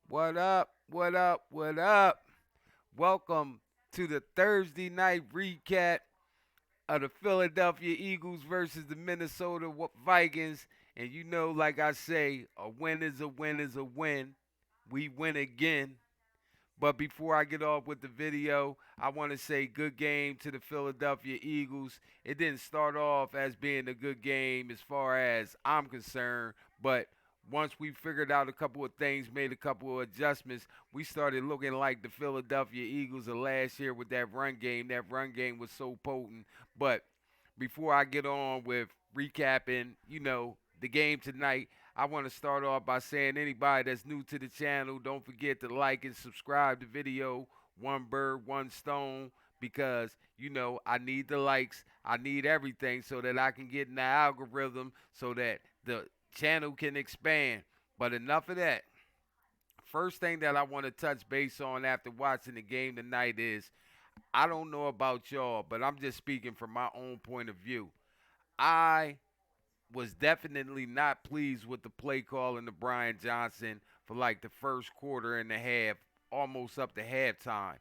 What up? What up? What up? Welcome to the Thursday night recap of the Philadelphia Eagles versus the Minnesota Vikings. And you know, like I say, a win is a win is a win. We win again. But before I get off with the video, I want to say good game to the Philadelphia Eagles. It didn't start off as being a good game as far as I'm concerned, but once we figured out a couple of things, made a couple of adjustments, we started looking like the Philadelphia Eagles of last year with that run game. That run game was so potent. But before I get on with recapping, the game tonight, I want to start off by saying anybody that's new to the channel, don't forget to like and subscribe the video. One bird, one stone, because I need the likes, I need everything so that I can get in the algorithm so that the channel can expand. But enough of that. First thing that I want to touch base on after watching the game tonight is I don't know about y'all, but I'm just speaking from my own point of view. I was definitely not pleased with the play calling to Brian Johnson for like the first quarter and a half, almost up to halftime.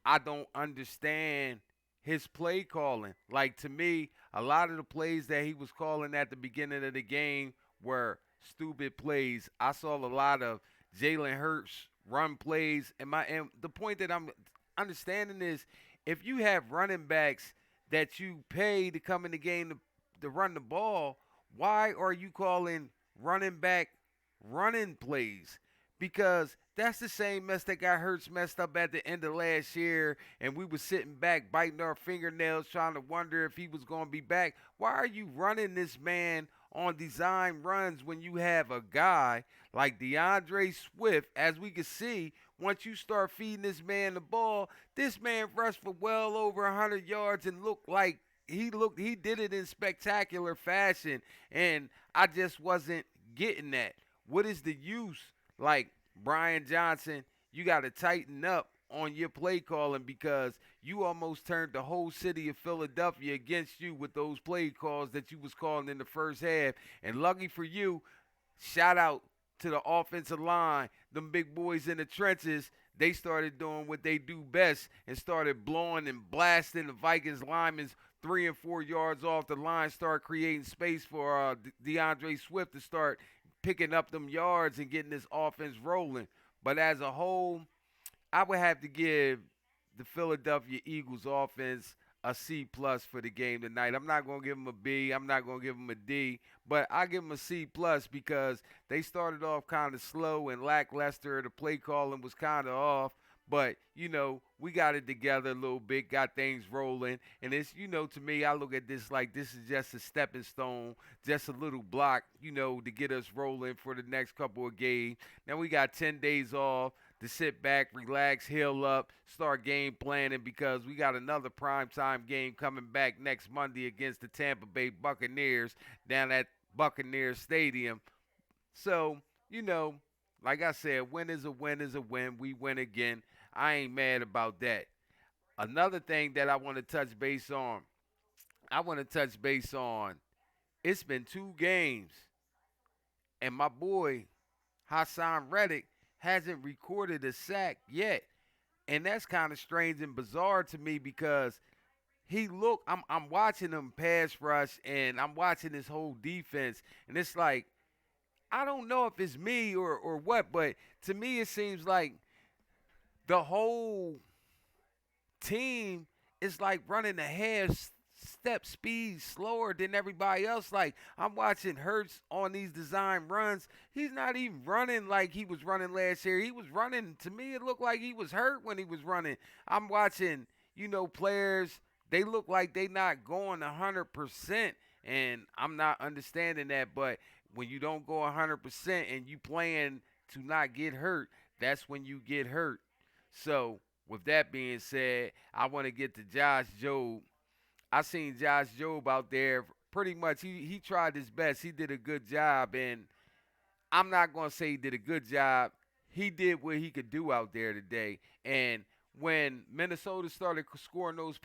I don't understand his play calling. Like to me, a lot of the plays that he was calling at the beginning of the game were stupid plays. I saw a lot of Jalen Hurts run plays, and the point that I'm understanding is if you have running backs that you pay to come in the game to run the ball, why are you calling running back running plays? Because that's the same mess that got Hurts messed up at the end of last year, and we were sitting back biting our fingernails trying to wonder if he was going to be back. Why are you running this man on design runs when you have a guy like DeAndre Swift? As we can see, once you start feeding this man the ball, this man rushed for well over 100 yards and looked like he did it in spectacular fashion, and I just wasn't getting that. What is the use? Like Brian Johnson, you got to tighten up on your play calling because you almost turned the whole city of Philadelphia against you with those play calls that you was calling in the first half. And lucky for you, shout out to the offensive line, them big boys in the trenches. They started doing what they do best and started blowing and blasting the Vikings linemen 3 and 4 yards off the line, start creating space for DeAndre Swift to start picking up them yards and getting this offense rolling. But as a whole, I would have to give the Philadelphia Eagles offense a C plus for the game tonight. I'm not gonna give them a B. I'm not gonna give them a D, but I give them a C plus because they started off kind of slow and lackluster. The play calling was kind of off, but we got it together a little bit, got things rolling, and it's to me, I look at this like this is just a stepping stone, just a little block, to get us rolling for the next couple of games. Now we got 10 days off to sit back, relax, heal up, start game planning because we got another primetime game coming back next Monday against the Tampa Bay Buccaneers down at Buccaneers Stadium. So, you know, like I said, win is a win is a win. We win again. I ain't mad about that. Another thing that I want to touch base on, I want to touch base on, it's been 2 games, and my boy Hassan Reddick hasn't recorded a sack yet. And that's kind of strange and bizarre to me because I'm watching him pass rush and I'm watching his whole defense and it's like I don't know if it's me or what, but to me it seems like the whole team is like running a half step speed slower than everybody else. Like I'm watching Hurts on these design runs. He's not even running like he was running last year. He was running to me. It looked like he was hurt when he was running. I'm watching, players. They look like they not going 100%, and I'm not understanding that. But when you don't go 100% and you plan to not get hurt, that's when you get hurt. So with that being said, I want to get to Josh Jobe. I seen Josh Jobe out there. Pretty much, he tried his best. He did a good job, and I'm not gonna say he did a good job. He did what he could do out there today. And when Minnesota started scoring those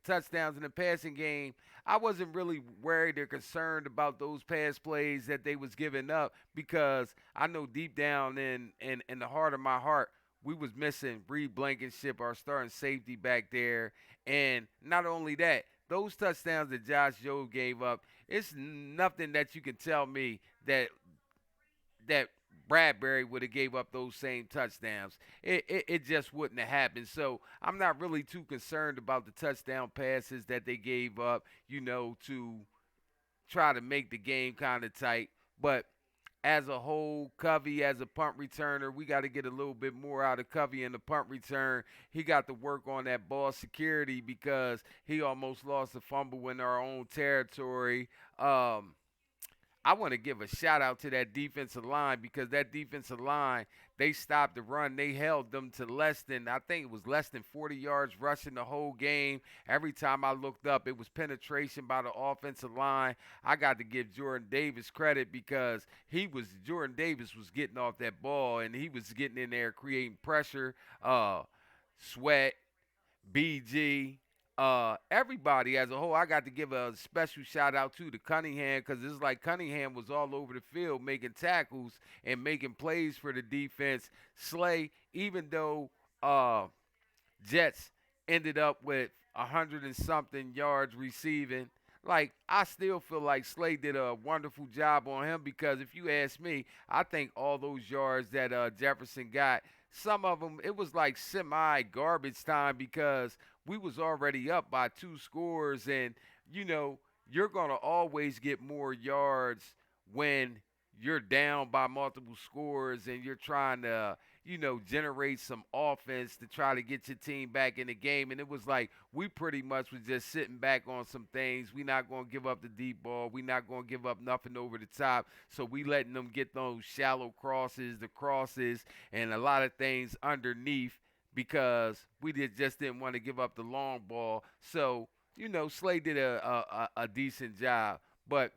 touchdowns in the passing game, I wasn't really worried or concerned about those pass plays that they was giving up because I know deep down in the heart of my heart we was missing Reed Blankenship, our starting safety back there, and not only that, those touchdowns that Josh Jobe gave up, it's nothing that you can tell me that Bradbury would have gave up those same touchdowns. It just wouldn't have happened. So I'm not really too concerned about the touchdown passes that they gave up, to try to make the game kind of tight. But as a whole, Covey as a punt returner, we got to get a little bit more out of Covey in the punt return. He got to work on that ball security because he almost lost a fumble in our own territory. I want to give a shout out to that defensive line because that defensive line, they stopped the run. They held them to I think it was less than 40 yards rushing the whole game. Every time I looked up, it was penetration by the offensive line. I got to give Jordan Davis credit because Jordan Davis was getting off that ball and he was getting in there creating pressure. Sweat, BG, everybody as a whole. I got to give a special shout out to Cunningham because it's like Cunningham was all over the field making tackles and making plays for the defense. Slay, even though Jets ended up with 100 and something yards receiving. Like, I still feel like Slay did a wonderful job on him because if you ask me, I think all those yards that Jefferson got, some of them, it was like semi-garbage time because we was already up by 2 scores and, you know, you're going to always get more yards when you're down by multiple scores and you're trying to generate some offense to try to get your team back in the game. And it was like we pretty much was just sitting back on some things. We not going to give up the deep ball. We not going to give up nothing over the top. So we letting them get those shallow crosses, the crosses, and a lot of things underneath because just didn't want to give up the long ball. So, Slay did a decent job. But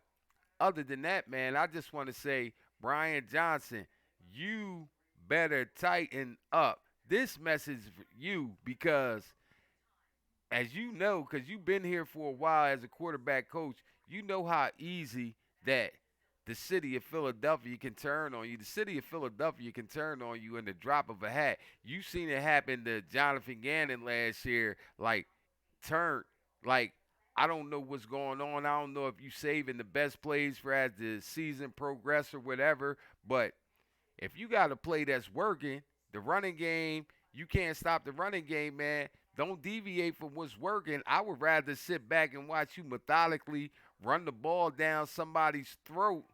other than that, man, I just want to say, Brian Johnson, you better tighten up. This message for you because, as you know, because you've been here for a while as a quarterback coach, you know how easy that the city of Philadelphia can turn on you. The city of Philadelphia can turn on you in the drop of a hat. You seen it happen to Jonathan Gannon last year. Like, turn, like, I don't know what's going on. I don't know if you saving the best plays for as the season progress or whatever, but if you got a play that's working, the running game, you can't stop the running game, man. Don't deviate from what's working. I would rather sit back and watch you methodically run the ball down somebody's throat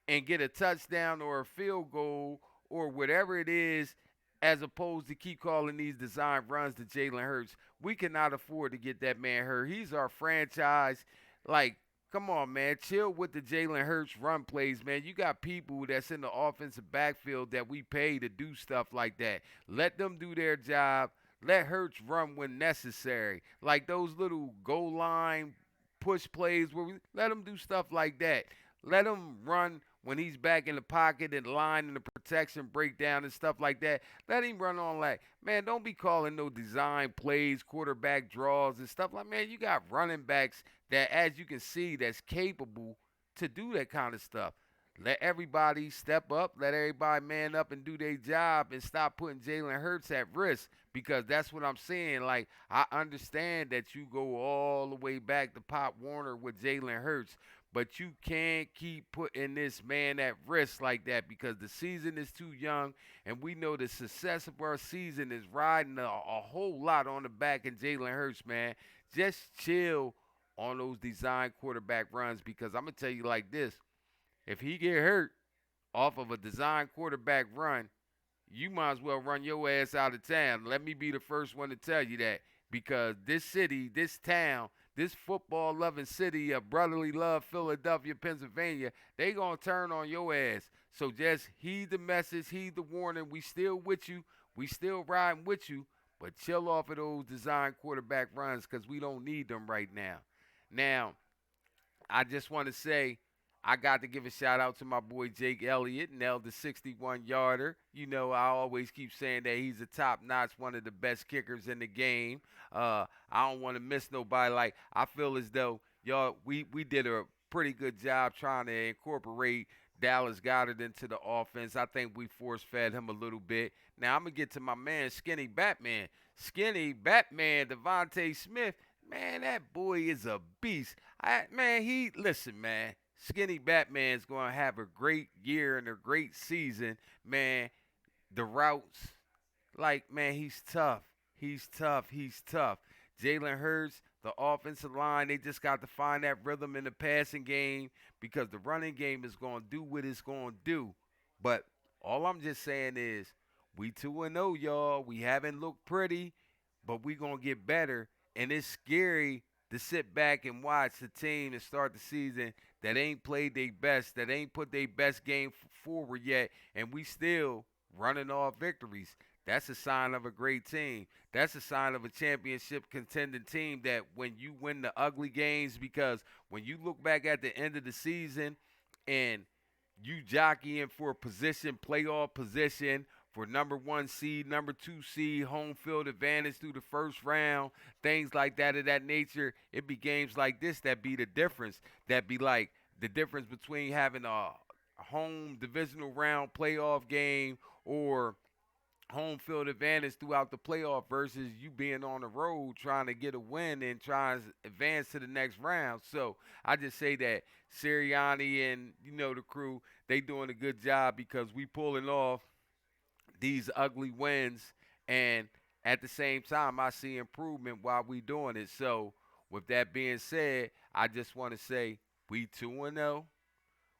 and get a touchdown or a field goal or whatever it is, as opposed to keep calling these design runs to Jalen Hurts. We cannot afford to get that man hurt. He's our franchise. Like, come on, man. Chill with the Jalen Hurts run plays, man. You got people that's in the offensive backfield that we pay to do stuff like that. Let them do their job. Let Hurts run when necessary. Like those little goal line push plays where we let him do stuff like that. Let him run when he's back in the pocket and line and the protection breakdown and stuff like that. Let him run on like, man, don't be calling no design plays, quarterback draws and stuff like, man, you got running backs that, as you can see, that's capable to do that kind of stuff. Let everybody step up, let everybody man up and do their job and stop putting Jalen Hurts at risk because that's what I'm saying. Like, I understand that you go all the way back to Pop Warner with Jalen Hurts, but you can't keep putting this man at risk like that because the season is too young, and we know the success of our season is riding a whole lot on the back of Jalen Hurts, man. Just chill on those design quarterback runs because I'm going to tell you like this. If he get hurt off of a design quarterback run, you might as well run your ass out of town. Let me be the first one to tell you that because this city, this town, this football loving city of brotherly love, Philadelphia, Pennsylvania, they gonna turn on your ass. So just heed the message, heed the warning. We still with you. We still riding with you. But chill off of those design quarterback runs because we don't need them right now. Now, I just want to say I got to give a shout out to my boy Jake Elliott, nailed the 61 yarder. You know, I always keep saying that he's a top notch, one of the best kickers in the game. I don't want to miss nobody. Like, I feel as though, y'all, we did a pretty good job trying to incorporate Dallas Goddard into the offense. I think we force fed him a little bit. Now, I'm going to get to my man, Skinny Batman. Skinny Batman, Devontae Smith. Man, that boy is a beast. Man, listen, man. Skinny Batman's gonna have a great year and a great season, man. The routes, like, man, he's tough. He's tough. He's tough. Jalen Hurts, the offensive line, they just got to find that rhythm in the passing game because the running game is going to do what it's going to do. But all I'm just saying is we 2-0, y'all. We haven't looked pretty, but we going to get better. And it's scary to sit back and watch the team to start the season that ain't played their best, that ain't put their best game forward yet, and we still running off victories. That's a sign of a great team. That's a sign of a championship contending team that when you win the ugly games, because when you look back at the end of the season and you jockeying for a position, playoff position, for number one seed, number two seed, home field advantage through the first round, things like that of that nature, it be games like this that be the difference. That be like the difference between having a home divisional round playoff game or home field advantage throughout the playoff versus you being on the road trying to get a win and trying to advance to the next round. So I just say that Sirianni and the crew, they doing a good job because we pulling off these ugly wins, and at the same time I see improvement while we doing it. So with that being said, I just want to say we 2-0.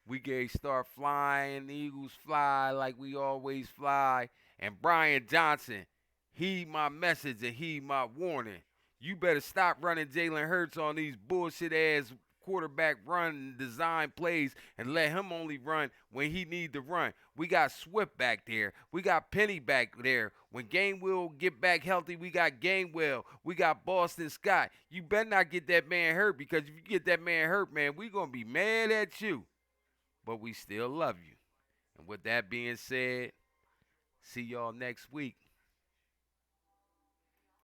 We get start flying. The Eagles fly like we always fly. And Brian Johnson, heed my message and heed my warning. You better stop running Jalen Hurts on these bullshit ass quarterback run design plays and let him only run when he need to run. We got Swift back there. We got Penny back there. When Gainwell get back healthy, we got Gainwell. We got Boston Scott. You better not get that man hurt because if you get that man hurt, man, we going to be mad at you. But we still love you. And with that being said, see y'all next week.